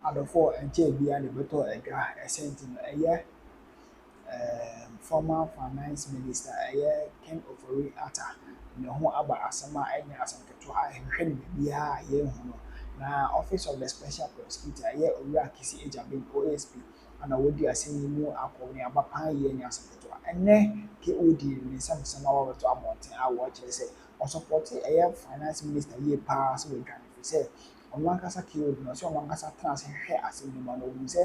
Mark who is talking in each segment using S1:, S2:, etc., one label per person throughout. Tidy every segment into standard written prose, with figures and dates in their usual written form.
S1: adofo enche bia ne beto edwa esenti no former finance minister Ken Ofori Atta ne ho aba asama enya asanketo a ehwe ne bia ye hu no na office of the special prosecutor owura Kissi Agyabeng OSP ana wodi aseni mu akoni abapan ye nya asanketo enne KOD ne samsama wa beto abonten a wo kire se o support finance minister ye pa so we kan say Omankasa KOD no so Omankasa trans hwe aseni ma no we say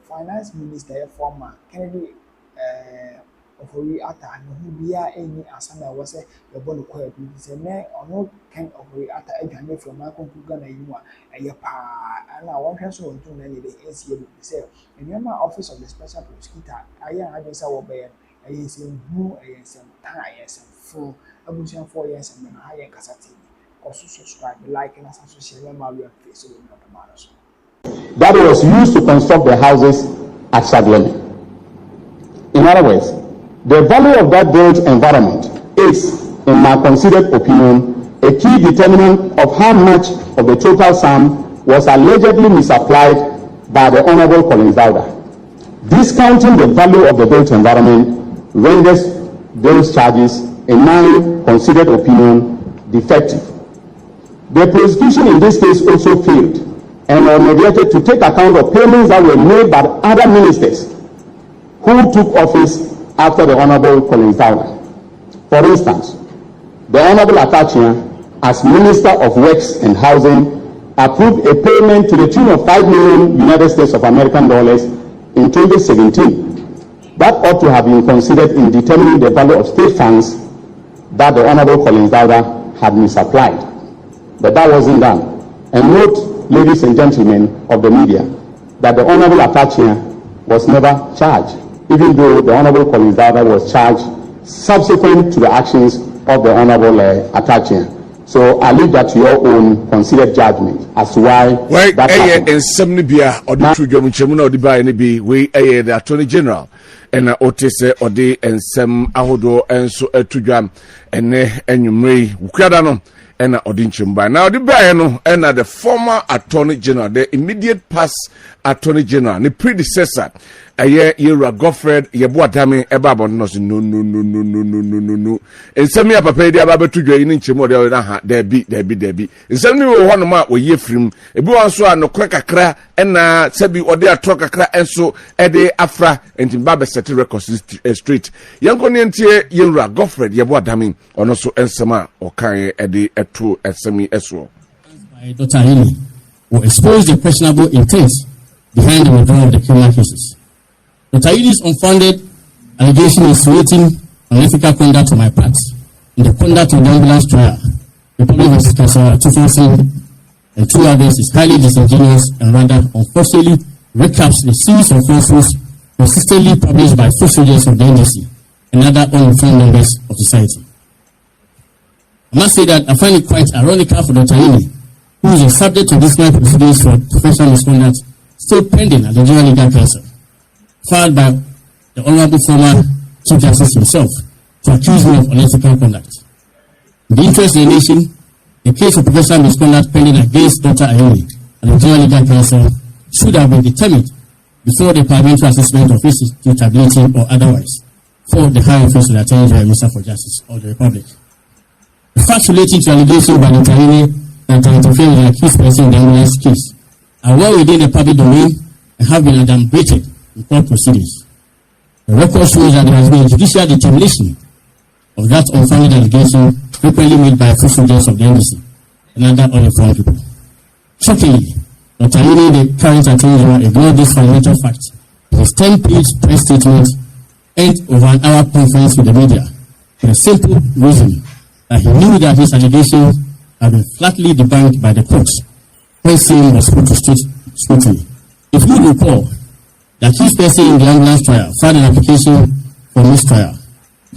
S1: finance minister former Kennedy Ofori Atta no hu bia eni asana wo se e bo no kwa bi se me ono Ken Ofori Atta adwane from akonku Ghana yimu a pa na won hwe so ontu na le ACA bi se enema office of the special prosecutor ayan adwesa wo be ayi se hu ayi se ta ayi se fu abusian 4 years and ha yen kasa TV also subscribe like and also share my face so
S2: that was used to construct the houses at ßreak. In other words, the value of that built environment is, in my considered opinion, a key determinant of how much of the total sum was allegedly misapplied by the Honorable Collins Dauda. Discounting the value of the built environment renders those charges, in my considered opinion, defective. The prosecution in this case also failed and were neglected to take account of payments that were made by other ministers who took office after the Honorable Collins Dauda. For instance, the Honorable Atta, as Minister of Works and Housing, approved a payment to the tune of $5 million United States of American dollars in 2017. That ought to have been considered in determining the value of state funds that the Honorable Collins Dauda had misapplied. But that wasn't done. And note, ladies and gentlemen of the media, that the Honorable Atta was never charged, even though the Honorable Collins Dauda was charged subsequent to the actions of the Honorable Atta. So I leave that to your own considered judgment as to why that happened.
S3: The Attorney General and Otese Ode and Sem Ahodo and so Etujam and Enyumre Ukradano and Odinchumba. Now the Bayano and the former Attorney General, the immediate past Attorney General, the predecessor, Yera Godfred Yabuatame Ebabon no. And some year papa dia baba to join in Chimo there be. And some new one ma we ye from Ebu so no kakra and Sebi or their truck kakra and so Ede Afra and Timbabe City Records Street. Young Conientia Yera Godfred Yabuatame or no so Ensama or Kanye Ede Etu Esemi Eswo.
S4: By Dr. Hili, who exposed the questionable intent behind the withdrawal of the criminal cases. Dr. Hili's unfounded allegation insinuating unethical conduct on my part in the conduct of the ambulance trial, Republic vs. Kassawa 2000 and 2 others is highly disingenuous and rather unfortunately recaps a series of falsehoods consistently published by foot soldiers of the NDC and other uninformed members of society. I must say that I find it quite ironical for Dr. Hili, who is a subject of disciplinary proceedings for professional misconduct, still pending at the General Legal Council, filed by the Honorable former Chief Justice himself to accuse me of unethical conduct. In the interest of the nation, the case of professional misconduct pending against Dr. Ayoni and the General Legal Council should have been determined before the parliamentary assessment of institutability or otherwise for the high office of the Attorney General Minister for Justice of the Republic. The facts relating to allegations by Dr. Ayoni that interfere with the accused person in the ambulance case are well within the public domain and have been adumbrated in court proceedings. The record shows that there has been a judicial determination of that unfounded allegation frequently made by foot soldiers of the NDC and other uninformed people. Shockingly, Dr. Ayoni, the current Attorney General, ignored this fundamental fact in his 10-page press statement and over an hour conference with the media for the simple reason that he knew that his allegations had been flatly debunked by the courts when same was put to scrutiny. If you recall, the accused person in the ambulance trial filed an application for mistrial,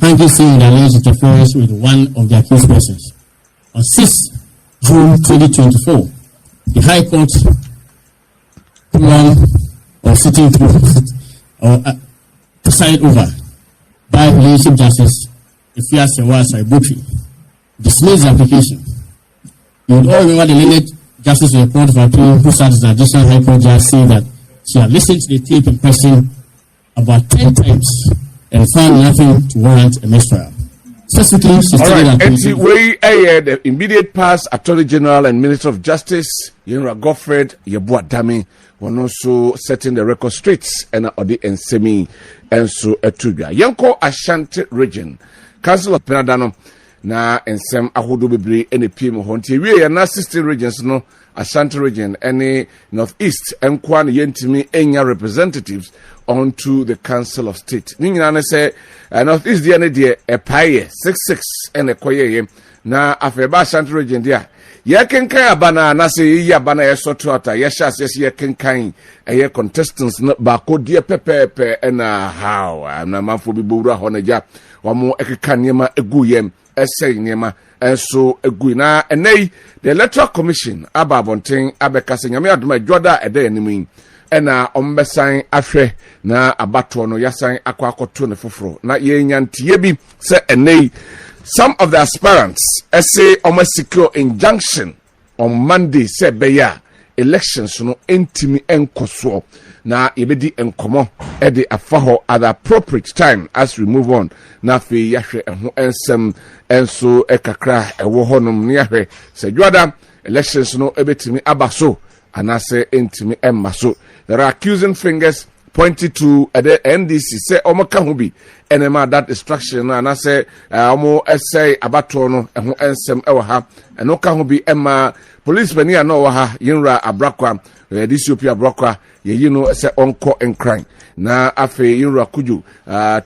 S4: hanging saying the alleged interference with one of the accused persons. On 6 June 2024, the High Court sitting through or presided over by Relationship Justice Ifeanyi Saibuchi dismissed the application. You would all remember the learned Justice of the Court of Appeal, who serves as the Additional High Court Judge, say that she had listened to the tape in question about 10 times and found nothing to warrant a mistrial. Subsequently, she stated that
S3: the immediate past Attorney General and Minister of Justice, Yenra Godfred Yabuadami, were also setting the record straight and Odi and Semi and so Etuga. Yanko Ashanti region, Council of Penadano, na ensem ahodo bebre ene piem honti wie na 16 regions no Ashanti region any northeast enkwa na yentimi enya representatives onto the Council of State. Ni nyina na say northeast dia ne de epaye 66 ene koyeye na afeba Ashanti region dia ye kenkan abana na say yi abana ye soto ata ye shas ye kenkan eye contestants na ba ko die pepepe na how na manfo bi bowura honaja wamo ekeka niema eguyem essay niema enso eguna enei the electoral commission ababonten abekase nyame adoma dwoda ede animin ena ombesan ahwe na abato no yasan akwakoto ne foforo na yenyantie bi se enei some of the aspirants essay secure injunction on Monday se beya elections no entimi enkoso na yebedi enkomo e de afaho at the appropriate time as we move on na fe yahwe eho ensem enso ekakra ewo honom ne yahwe se dwada elections no ebetimi abaso anase entimi emmaso. There are accusing fingers pointed to the NDC say omoka ho bi enema that instruction na say omo essay abato no eho ensem ewo ha eno ka ho bi emma police bani ano wa ha Yenra Abrakwa DCP Abrakwa yeyi no say onko enkran na afi Yenra Kuju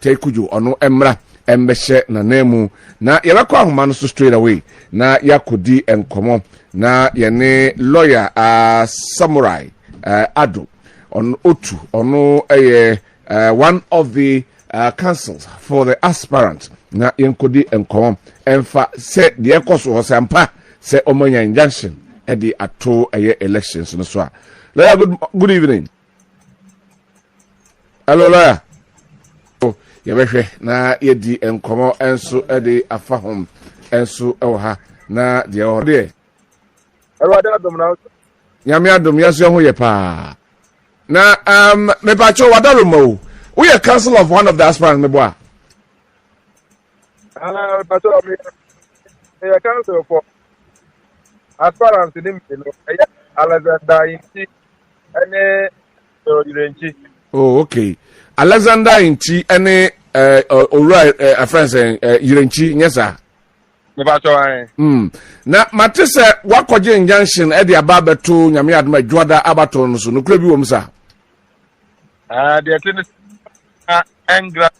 S3: te Kuju ono emra embehye na nemu na yebakwa ahoma no so straight away na yakodi enkomo na yene lawyer Samurai Ado on Otu ono one of the councils for the aspirant na yenkodi enkomo emfa se de ekoso ho sampa se omonya injunction at the ato elections no so. Good evening. Hello lawyer. Yebehwe na yedi enkomo enso ede afahom enso ewa na de ode.
S5: Erwade adom na.
S3: Nyame adom yaso ho ye pa. Na me pa cho wadaro mo. We are council of one of the aspirants me boa.
S5: Pa cho me council for aspirants in him Alexander Inti ene Yirenchi.
S3: Oh, okay. Alexander Inti ene a friends Yirenchi nyesa.
S5: Me ba cho an.
S3: Na matese wakoje injunction e de ababeto nyame adoma dwoda abato no so no kura bi wo msa.
S5: The tennis engra